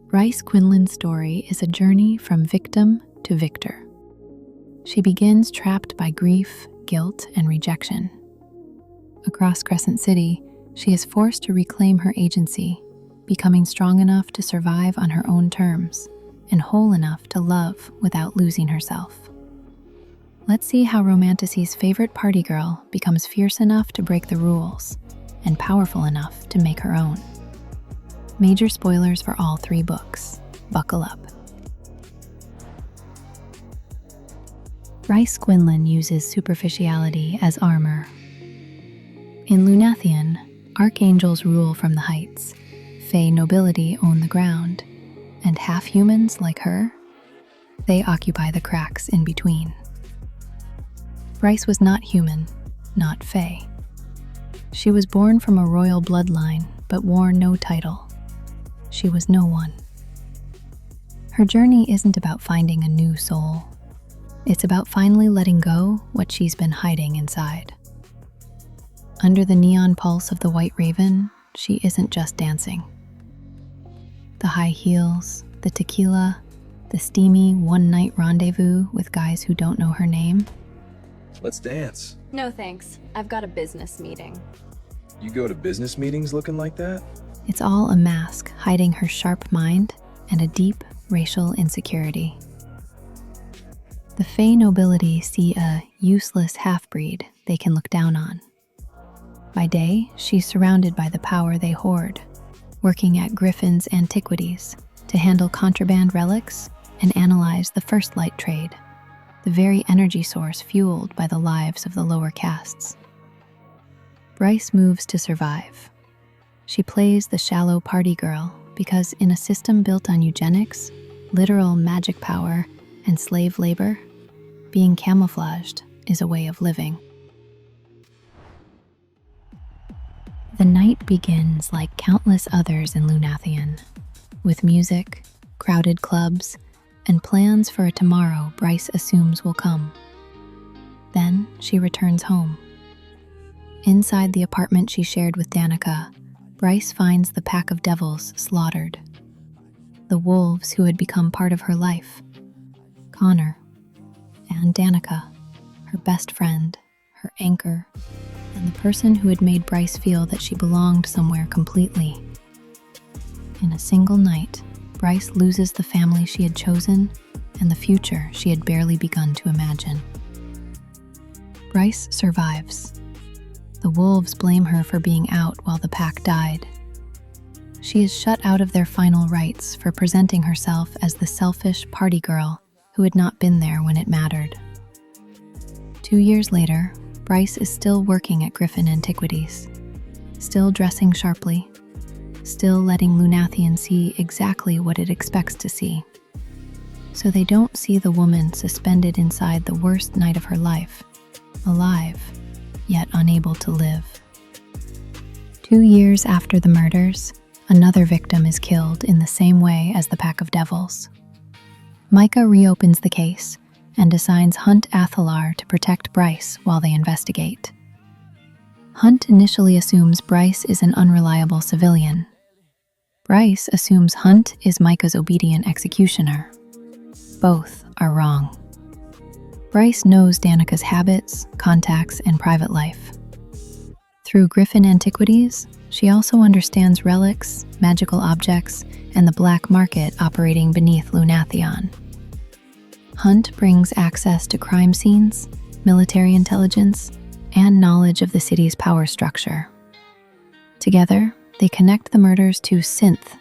Bryce Quinlan's story is a journey from victim to victor. She begins trapped by grief, guilt, and rejection. Across Crescent City, she is forced to reclaim her agency, becoming strong enough to survive on her own terms and whole enough to love without losing herself. Let's see how Romanticy's favorite party girl becomes fierce enough to break the rules and powerful enough to make her own. Major spoilers for all 3 books. Buckle up. Bryce Quinlan uses superficiality as armor. In Lunathion, archangels rule from the heights, Fae nobility own the ground, and half-humans like her, they occupy the cracks in between. Bryce was not human, not Fae. She was born from a royal bloodline, but wore no title. She was no one. Her journey isn't about finding a new soul. It's about finally letting go what she's been hiding inside. Under the neon pulse of the White Raven, she isn't just dancing. The high heels, the tequila, the steamy one-night rendezvous with guys who don't know her name. Let's dance. No thanks. I've got a business meeting. You go to business meetings looking like that? It's all a mask hiding her sharp mind and a deep racial insecurity. The Fae nobility see a useless half-breed they can look down on. By day, she's surrounded by the power they hoard, working at Griffin's Antiquities to handle contraband relics and analyze the First Light trade, the very energy source fueled by the lives of the lower castes. Bryce moves to survive. She plays the shallow party girl because in a system built on eugenics, literal magic power, and slave labor, being camouflaged is a way of living. The night begins like countless others in Lunathion, with music, crowded clubs, and plans for a tomorrow Bryce assumes will come. Then she returns home. Inside the apartment she shared with Danica, Bryce finds the pack of devils slaughtered. The wolves who had become part of her life. Connor and Danica, her best friend, her anchor, and the person who had made Bryce feel that she belonged somewhere completely. In a single night, Bryce loses the family she had chosen and the future she had barely begun to imagine. Bryce survives. The wolves blame her for being out while the pack died. She is shut out of their final rites for presenting herself as the selfish party girl who had not been there when it mattered. 2 years later, Bryce is still working at Griffin Antiquities, still dressing sharply, still letting Lunathion see exactly what it expects to see. So they don't see the woman suspended inside the worst night of her life, alive, yet unable to live. 2 years after the murders, another victim is killed in the same way as the pack of devils. Micah reopens the case and assigns Hunt Athlar to protect Bryce while they investigate. Hunt initially assumes Bryce is an unreliable civilian. Bryce assumes Hunt is Micah's obedient executioner. Both are wrong. Bryce knows Danica's habits, contacts, and private life. Through Griffin Antiquities, she also understands relics, magical objects, and the black market operating beneath Lunathion. Hunt brings access to crime scenes, military intelligence, and knowledge of the city's power structure. Together, they connect the murders to Synth,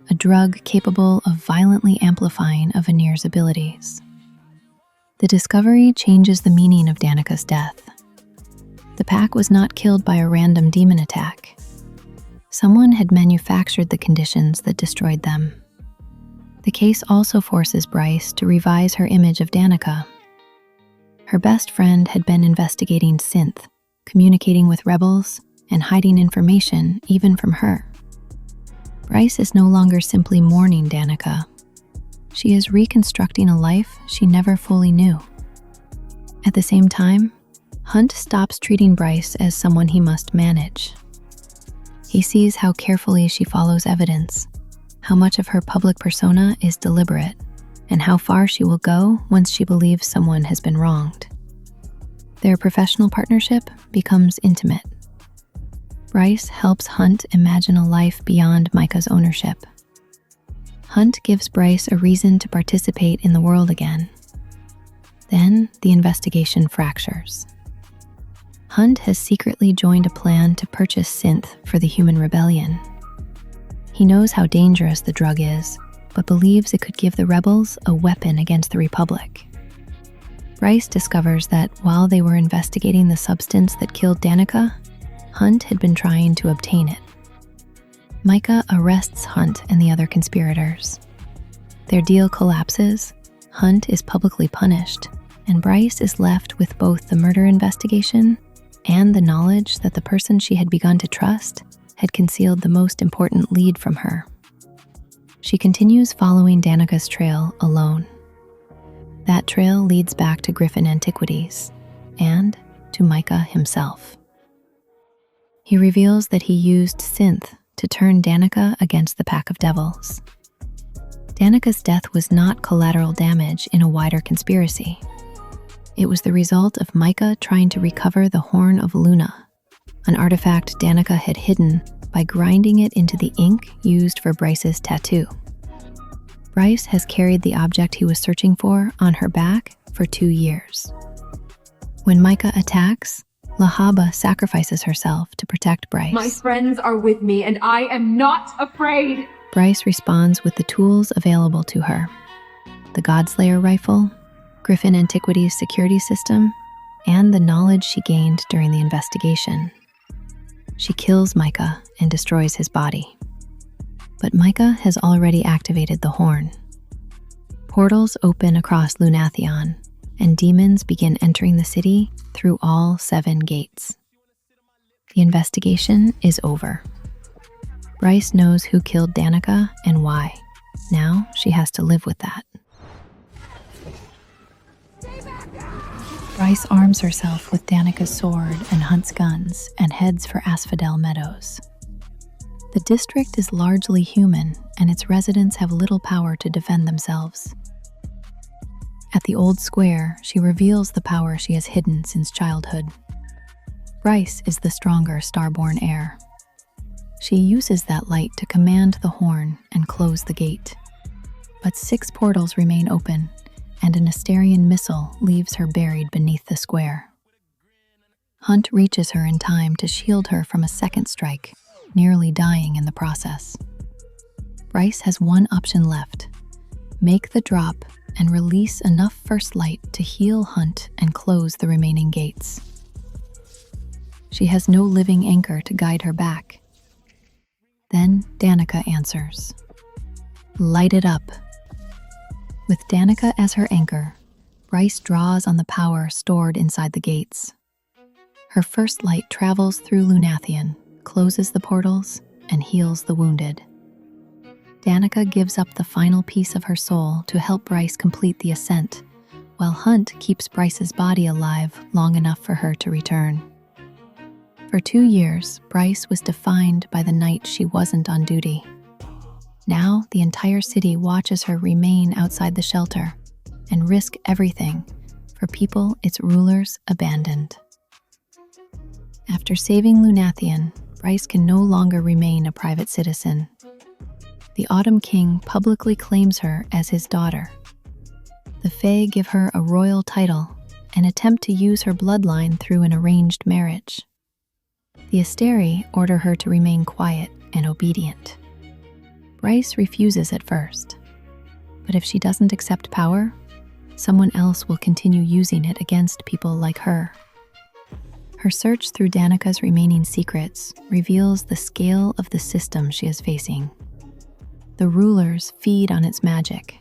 a drug capable of violently amplifying a Veneer's abilities. The discovery changes the meaning of Danica's death. The pack was not killed by a random demon attack. Someone had manufactured the conditions that destroyed them. The case also forces Bryce to revise her image of Danica. Her best friend had been investigating Synth, communicating with rebels, and hiding information even from her. Bryce is no longer simply mourning Danica. She is reconstructing a life she never fully knew. At the same time, Hunt stops treating Bryce as someone he must manage. He sees how carefully she follows evidence, how much of her public persona is deliberate, and how far she will go once she believes someone has been wronged. Their professional partnership becomes intimate. Bryce helps Hunt imagine a life beyond Micah's ownership. Hunt gives Bryce a reason to participate in the world again. Then the investigation fractures. Hunt has secretly joined a plan to purchase Synth for the human rebellion. He knows how dangerous the drug is, but believes it could give the rebels a weapon against the Republic. Bryce discovers that while they were investigating the substance that killed Danica, Hunt had been trying to obtain it. Micah arrests Hunt and the other conspirators. Their deal collapses, Hunt is publicly punished, and Bryce is left with both the murder investigation and the knowledge that the person she had begun to trust had concealed the most important lead from her. She continues following Danica's trail alone. That trail leads back to Griffin Antiquities and to Micah himself. He reveals that he used Synth to turn Danica against the pack of devils. Danica's death was not collateral damage in a wider conspiracy. It was the result of Micah trying to recover the Horn of Luna, an artifact Danica had hidden by grinding it into the ink used for Bryce's tattoo. Bryce has carried the object he was searching for on her back for 2 years. When Micah attacks, Lahaba sacrifices herself to protect Bryce. My friends are with me, and I am not afraid. Bryce responds with the tools available to her: the Godslayer rifle, Griffin Antiquities security system, and the knowledge she gained during the investigation. She kills Micah and destroys his body. But Micah has already activated the horn. Portals open across Lunathion, and demons begin entering the city through all 7 gates. The investigation is over. Bryce knows who killed Danica and why. Now she has to live with that. Bryce arms herself with Danica's sword and Hunt's guns and heads for Asphodel Meadows. The district is largely human, and its residents have little power to defend themselves. At the old square, she reveals the power she has hidden since childhood. Bryce is the stronger Starborn heir. She uses that light to command the horn and close the gate. But 6 portals remain open, and an Asterian missile leaves her buried beneath the square. Hunt reaches her in time to shield her from a second strike, nearly dying in the process. Bryce has one option left: make the drop and release enough first light to heal Hunt and close the remaining gates. She has no living anchor to guide her back. Then Danica answers. Light it up. With Danica as her anchor, Bryce draws on the power stored inside the gates. Her first light travels through Lunathion, closes the portals, and heals the wounded. Danica gives up the final piece of her soul to help Bryce complete the ascent, while Hunt keeps Bryce's body alive long enough for her to return. For 2 years, Bryce was defined by the night she wasn't on duty. Now, the entire city watches her remain outside the shelter and risk everything for people its rulers abandoned. After saving Lunathion, Bryce can no longer remain a private citizen. The Autumn King publicly claims her as his daughter. The Fae give her a royal title and attempt to use her bloodline through an arranged marriage. The Asteri order her to remain quiet and obedient. Bryce refuses at first, but if she doesn't accept power, someone else will continue using it against people like her. Her search through Danica's remaining secrets reveals the scale of the system she is facing. The rulers feed on its magic,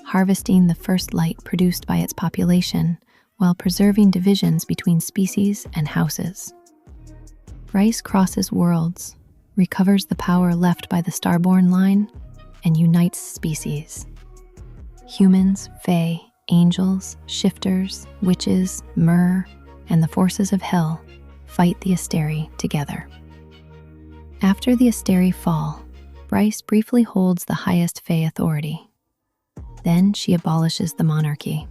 harvesting the first light produced by its population while preserving divisions between species and houses. Bryce crosses worlds, recovers the power left by the Starborn line, and unites species. Humans, Fae, angels, shifters, witches, Myr, and the forces of hell fight the Asteri together. After the Asteri fall, Bryce briefly holds the highest Fae authority. Then she abolishes the monarchy.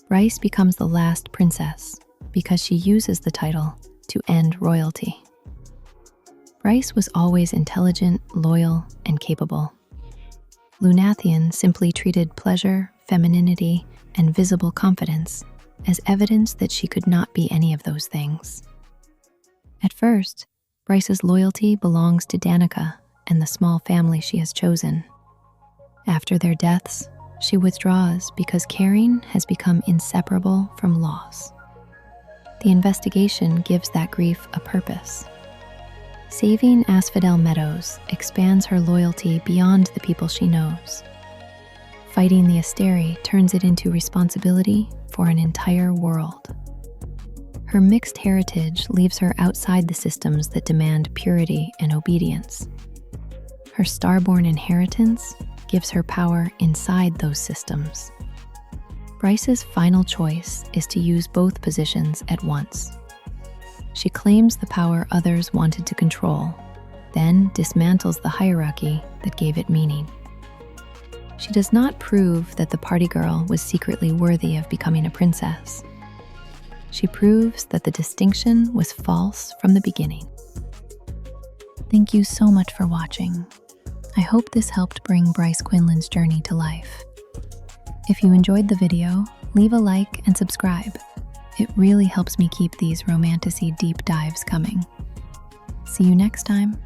Bryce becomes the last princess because she uses the title to end royalty. Bryce was always intelligent, loyal, and capable. Lunathion simply treated pleasure, femininity, and visible confidence as evidence that she could not be any of those things. At first, Bryce's loyalty belongs to Danica and the small family she has chosen. After their deaths, she withdraws because caring has become inseparable from loss. The investigation gives that grief a purpose. Saving Asphodel Meadows expands her loyalty beyond the people she knows. Fighting the Asteri turns it into responsibility for an entire world. Her mixed heritage leaves her outside the systems that demand purity and obedience. Her Starborn inheritance gives her power inside those systems. Bryce's final choice is to use both positions at once. She claims the power others wanted to control, then dismantles the hierarchy that gave it meaning. She does not prove that the party girl was secretly worthy of becoming a princess. She proves that the distinction was false from the beginning. Thank you so much for watching. I hope this helped bring Bryce Quinlan's journey to life. If you enjoyed the video, leave a like and subscribe. It really helps me keep these romantasy deep dives coming. See you next time.